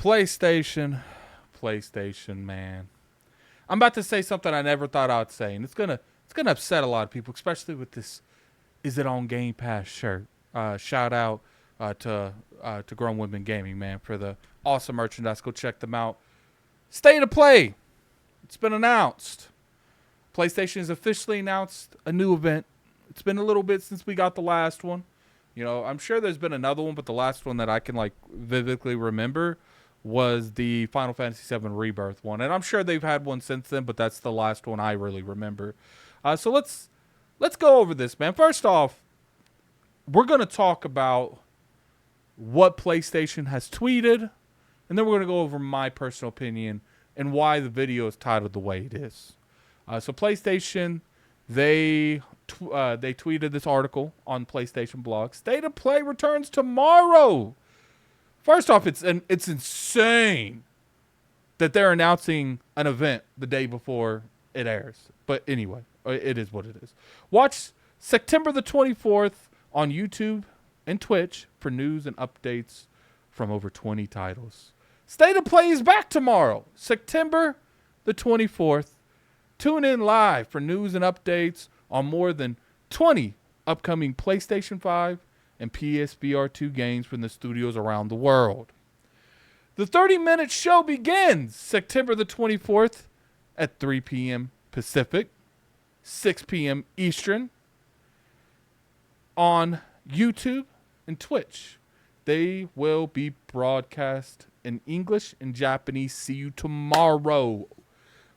PlayStation, man. I'm about to say something I never thought I'd say, and it's gonna upset a lot of people, especially with this "Is it on Game Pass" shirt. Shout out to Grown Women Gaming, man, for the awesome merchandise. Go check them out. State of Play. It's been announced. PlayStation has officially announced a new event. It's been a little bit since we got the last one. You know, I'm sure there's been another one, but the last one that I can vividly remember was the Final Fantasy VII Rebirth one, and I'm sure they've had one since then, but that's the last one I really remember. So let's go over this, man. First off, we're gonna talk about what PlayStation has tweeted, and then we're gonna go over my personal opinion and why the video is titled the way it is. So PlayStation, they tweeted this article on PlayStation blog. State of Play returns tomorrow. First off, it's insane that they're announcing an event the day before it airs. But anyway, it is what it is. Watch September the 24th on YouTube and Twitch for news and updates from over 20 titles. State of Play is back tomorrow, September the 24th. Tune in live for news and updates on more than 20 upcoming PlayStation 5 and PSVR 2 games from the studios around the world. The 30-minute show begins September the 24th at 3 p.m. Pacific, 6 p.m. Eastern on YouTube and Twitch. They will be broadcast in English and Japanese. See you tomorrow.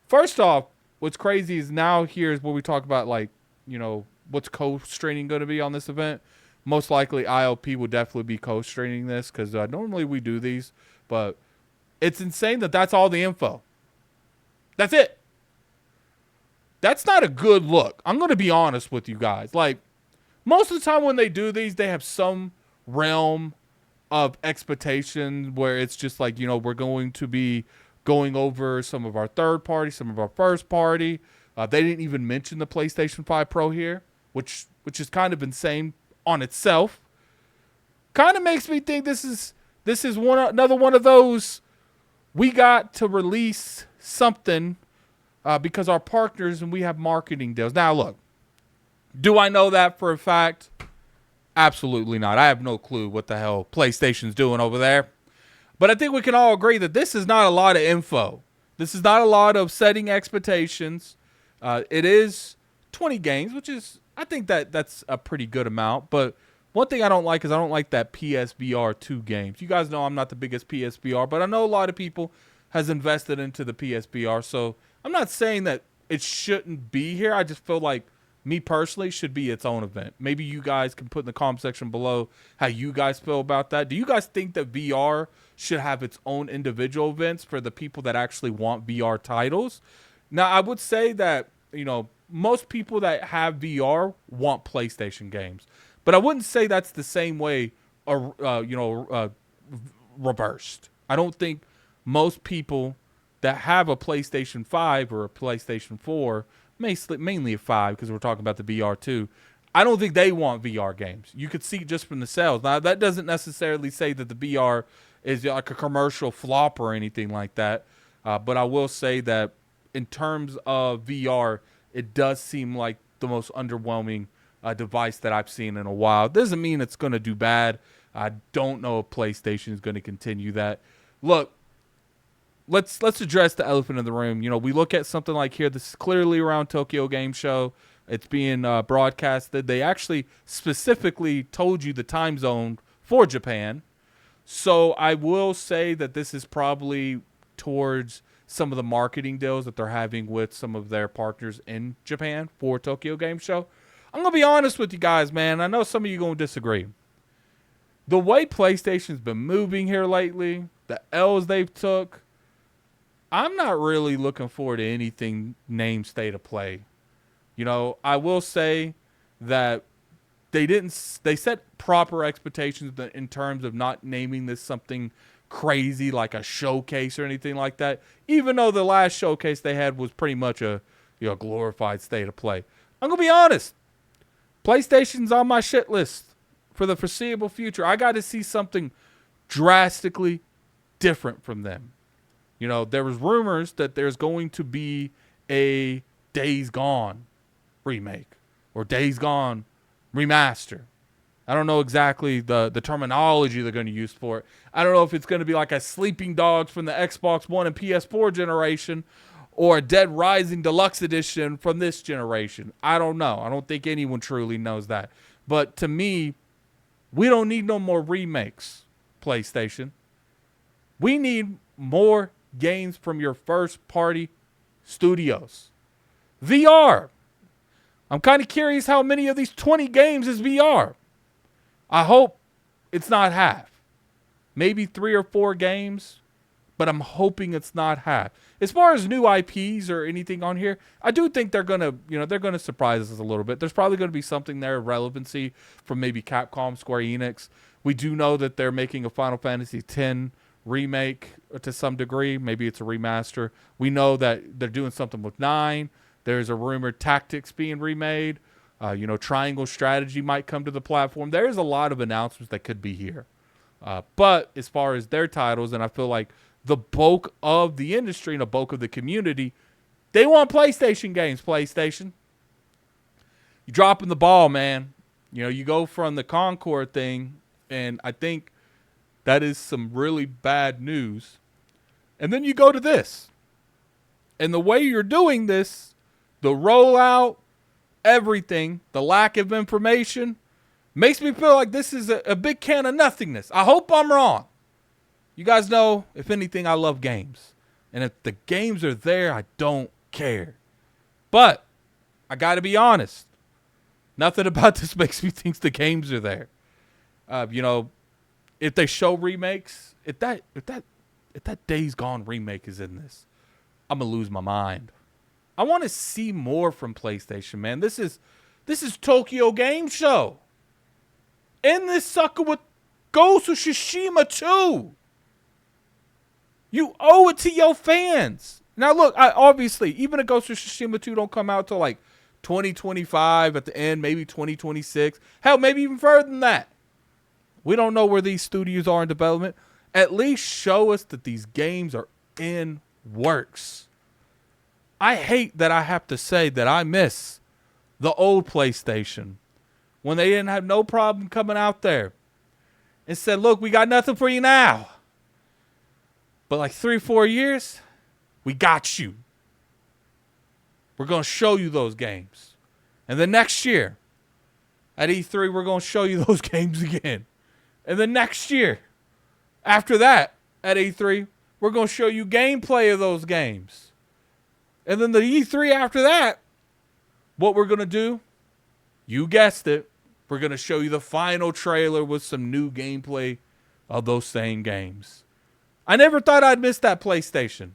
First off, what's crazy is now here's where we talk about, like, you know, what's co-streaming going to be on this event. Most likely ILP will definitely be co-streaming this because normally we do these, but it's insane that that's all the info. That's it. That's not a good look. I'm going to be honest with you guys. Like, most of the time when they do these, they have some realm of expectation where it's just like, you know, we're going to be going over some of our third party, some of our first party. They didn't even mention the PlayStation 5 Pro here, which is kind of insane on itself. Kind of makes me think this is another one of those, we got to release something because our partners and we have marketing deals. Now look, do I know that for a fact? Absolutely not. I have no clue what the hell PlayStation's doing over there. But I think we can all agree that this is not a lot of info. This is not a lot of setting expectations. It is 20 games, which is, I think that's a pretty good amount. But one thing I don't like is I don't like that PSVR 2 games. You guys know I'm not the biggest PSVR, but I know a lot of people has invested into the PSVR. So I'm not saying that it shouldn't be here. I just feel like, me personally, should be its own event. Maybe you guys can put in the comment section below how you guys feel about that. Do you guys think that VR should have its own individual events for the people that actually want VR titles? Now, I would say that, you know, most people that have VR want PlayStation games. But I wouldn't say that's the same way, reversed. I don't think most people that have a PlayStation 5 or a PlayStation 4, mainly a 5 because we're talking about the VR 2, I don't think they want VR games. You could see just from the sales. Now, that doesn't necessarily say that the VR is like a commercial flop or anything like that. But I will say that in terms of VR, it does seem like the most underwhelming device that I've seen in a while. It doesn't mean it's going to do bad. I don't know if PlayStation is going to continue that. Look, let's address the elephant in the room. You know, we look at something like here. This is clearly around Tokyo Game Show. It's being broadcasted. They actually specifically told you the time zone for Japan. So I will say that this is probably towards some of the marketing deals that they're having with some of their partners in Japan for Tokyo Game Show. I'm going to be honest with you guys, man. I know some of you are going to disagree. The way PlayStation's been moving here lately, the L's they've took, I'm not really looking forward to anything named State of Play. You know, I will say that they set proper expectations in terms of not naming this something crazy like a showcase or anything like that, even though the last showcase they had was pretty much a glorified State of Play. I'm going to be honest. PlayStation's on my shit list for the foreseeable future. I got to see something drastically different from them. You know, there was rumors that there's going to be a Days Gone remake or Days Gone remaster. I don't know exactly the terminology they're going to use for it. I don't know if it's going to be like a Sleeping Dogs from the Xbox One and PS4 generation or a Dead Rising Deluxe Edition from this generation. I don't know. I don't think anyone truly knows that. But to me, we don't need no more remakes, PlayStation. We need more games from your first-party studios. VR. I'm kind of curious how many of these 20 games is VR. I hope it's not half. Maybe 3 or 4 games, but I'm hoping it's not half. As far as new IPs or anything on here, I do think they're gonna surprise us a little bit. There's probably gonna be something there of relevancy from maybe Capcom, Square Enix. We do know that they're making a Final Fantasy X remake to some degree. Maybe it's a remaster. We know that they're doing something with 9. There's a rumored Tactics being remade. Triangle Strategy might come to the platform. There's a lot of announcements that could be here. But as far as their titles, and I feel like the bulk of the industry and the bulk of the community, they want PlayStation games, PlayStation. You're dropping the ball, man. You know, you go from the Concord thing, and I think that is some really bad news. And then you go to this. And the way you're doing this, the rollout, everything, the lack of information, makes me feel like this is a big can of nothingness. I hope I'm wrong. You guys know, if anything, I love games. And if the games are there, I don't care. But I got to be honest. Nothing about this makes me think the games are there. If they show remakes, if that Days Gone remake is in this, I'm going to lose my mind. I want to see more from PlayStation, man. This is Tokyo Game Show. End this sucker with Ghost of Tsushima 2. You owe it to your fans. Now, look, obviously, even if Ghost of Tsushima 2 don't come out till like 2025 at the end, maybe 2026. Hell, maybe even further than that. We don't know where these studios are in development. At least show us that these games are in works. I hate that I have to say that I miss the old PlayStation when they didn't have no problem coming out there and said, look, we got nothing for you now. But like 3-4 years, we got you. We're going to show you those games. And then next year, at E3, we're going to show you those games again. And then next year, after that, at E3, we're going to show you gameplay of those games. And then the E3 after that, what we're going to do, you guessed it, we're going to show you the final trailer with some new gameplay of those same games. I never thought I'd miss that PlayStation.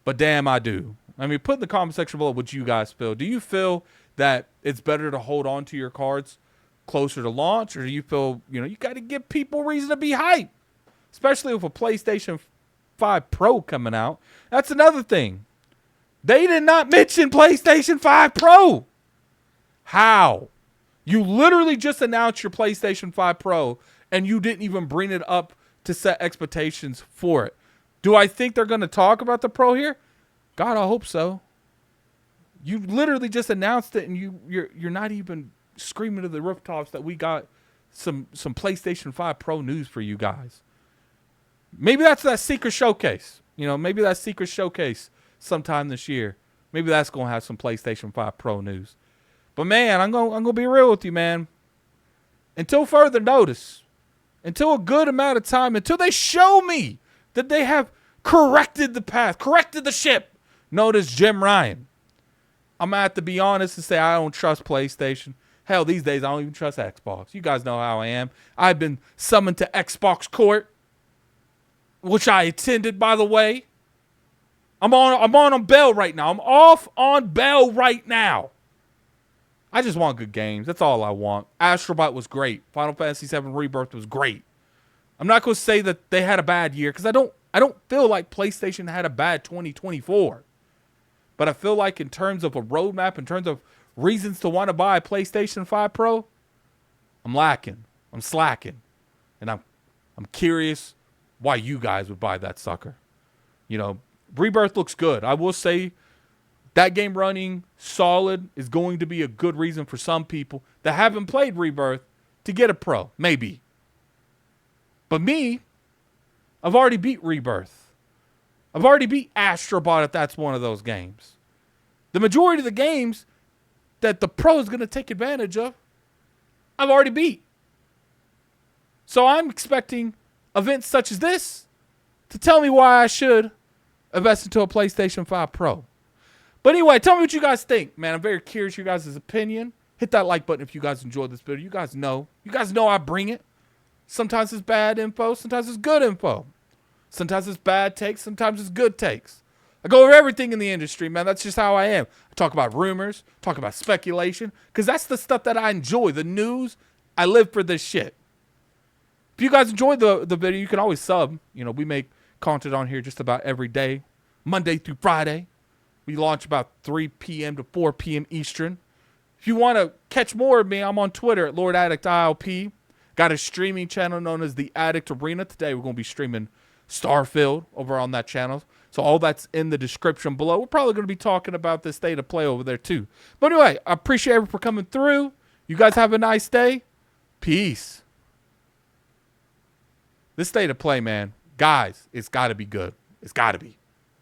But damn, I do. I mean, put in the comment section below what you guys feel. Do you feel that it's better to hold on to your cards closer to launch? Or do you feel, you got to give people reason to be hyped? Especially with a PlayStation 5 Pro coming out. That's another thing. They did not mention PlayStation 5 Pro. How? You literally just announced your PlayStation 5 Pro and you didn't even bring it up to set expectations for it. Do I think they're going to talk about the Pro here? God, I hope so. You literally just announced it and you're not even screaming to the rooftops that we got some PlayStation 5 Pro news for you guys. Maybe that's that secret showcase. Maybe that secret showcase sometime this year. Maybe that's going to have some PlayStation 5 Pro news. But man, I'm going to be real with you, man. Until further notice, until a good amount of time, until they show me that they have corrected the path, corrected the ship, known as Jim Ryan, I'm going to have to be honest and say I don't trust PlayStation. Hell, these days I don't even trust Xbox. You guys know how I am. I've been summoned to Xbox court, which I attended, by the way. I'm on bail right now. I'm off on bail right now. I just want good games. That's all I want. Astrobot was great. Final Fantasy VII Rebirth was great. I'm not going to say that they had a bad year because I don't feel like PlayStation had a bad 2024. But I feel like in terms of a roadmap, in terms of reasons to want to buy a PlayStation 5 Pro, I'm lacking. I'm slacking. And I'm curious why you guys would buy that sucker. You know, Rebirth looks good. I will say that game running solid is going to be a good reason for some people that haven't played Rebirth to get a Pro, maybe. But me, I've already beat Rebirth. I've already beat Astrobot if that's one of those games. The majority of the games that the Pro is going to take advantage of, I've already beat. So I'm expecting events such as this to tell me why I should invest into a PlayStation 5 Pro. But anyway, tell me what you guys think, man. I'm very curious your guys' opinion. Hit that like button if you guys enjoyed this video. You guys know I bring it. Sometimes it's bad info. Sometimes it's good info. Sometimes it's bad takes. Sometimes it's good takes. I go over everything in the industry, man. That's just how I am. I talk about rumors, talk about speculation, because that's the stuff that I enjoy. The news, I live for this shit. If you guys enjoyed the video, you can always sub. You know, we make content on here just about every day, Monday through Friday. We launch about 3 p.m. to 4 p.m. Eastern. If you want to catch more of me, I'm on Twitter at Lord Addict ILP. Got a streaming channel known as the Addict Arena. Today we're going to be streaming Starfield over on that channel. So all that's in the description below. We're probably going to be talking about this state of play over there too. But anyway, I appreciate everyone for coming through. You guys have a nice day. Peace. This state of play, man. Guys, it's got to be good. It's got to be.